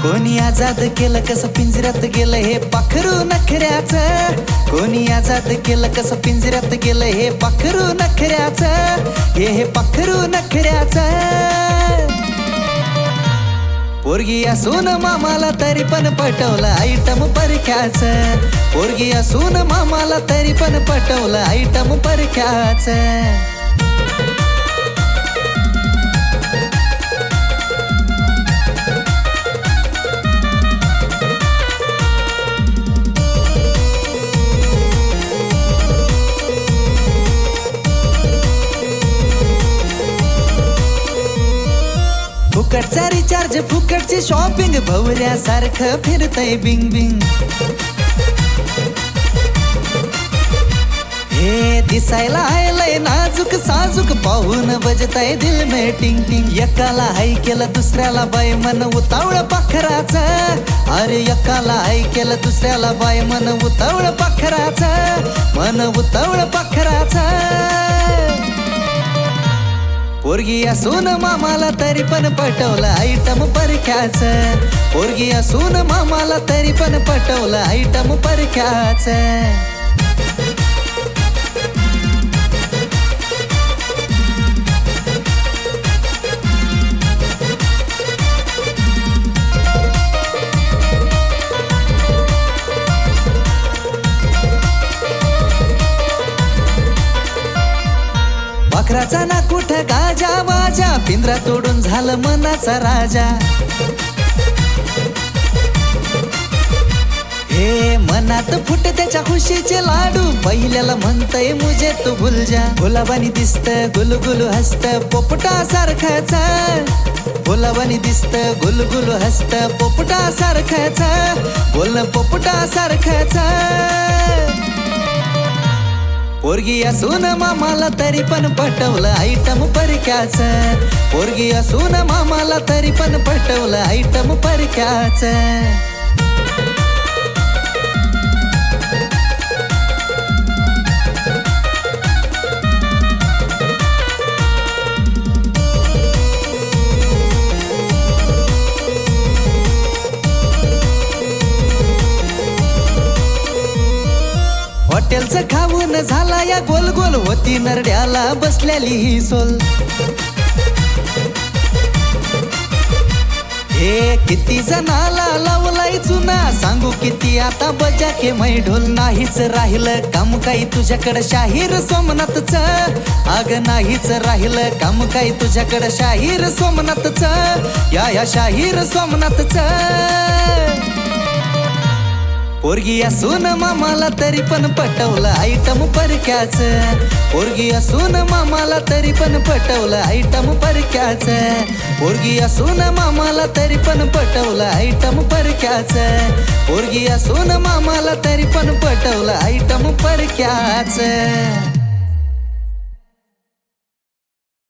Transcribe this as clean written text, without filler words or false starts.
कोणी आजाद केलं कसं पिंजऱ्यात गेलं हे पाखरू नखऱ्याचं. कोणी आजाद केलं कसं पिंजऱ्यात गेलं हे पाखरू नखऱ्याचं. हे पाखरू नखऱ्याचं. पोरगी असून मामाला तरी पण पटवलं आयटम परख्याचं. पोरगी असून मामाला तरी पण पटवलं आयटम परख्याचं. फुकटचा रिचार्ज फुकटची शॉपिंग भवऱ्यासारखं फिरतय बिंग बिंग. हे दिसायला आयलंय नाजूक साजूक पाहून बजतय दिल में टिंग टिंग. एकाला हाय केलं दुसऱ्याला बाय मन उतावळ पाखराचं. अरे एकाला हाय केलं दुसऱ्याला बाय मन उतावळ पाखराचं. मन उतावळ पाखराचं. पोरगी असून मामाला तरी पण पटवलं आयटम परख्याचं. पोरगी असून मामाला तरी पण पटवलं आयटम परख्याचं. पाखराचा ना कुठं गाजा वाजा पिंजरा तोडून झालं मनाचा राजा. हे मनात फुट त्याच्या खुशीचे लाडू पहिल्याला म्हणतय मुझे तू भूल जा. गुलाबानी दिसत गुलगुलू हसत पोपटा सारखाच. गुलाबानी दिसत गुलगुलू हसत पोपटा सारखाच. बोलणं पोपटा सारखाच. पोरगी असून मामाला तरी पण पटवलं आयटम परख्याचं. पोरगी असून मामाला तरी पण पटवलं आयटम परख्याचं. हॉटेलचं खाऊन झाला या गोल गोल होती नरड्याला बसलेली ही सोल. हे किती जणाला लावलाय चुना सांगू किती आता बजा के मै ढोल. नाहीच राहिलं काम काही तुझ्याकडं शाहीर सोमनाथचं. अग नाहीच राहिलं काम काही तुझ्याकडं शाहीर सोमनाथचं. या शाहीर सोमनाथचं. पोरगी असून मामाला तरी पण पटवलं आयटम परख्याचं. पोरगी असून मामाला तरी पण पटवलं आयटम परख्याचं. पोरगी असून मामाला तरी पण पटवलं आयटम परख्याचं. पोरगी असून मामाला तरी पण पटवलं आयटम परख्याचं.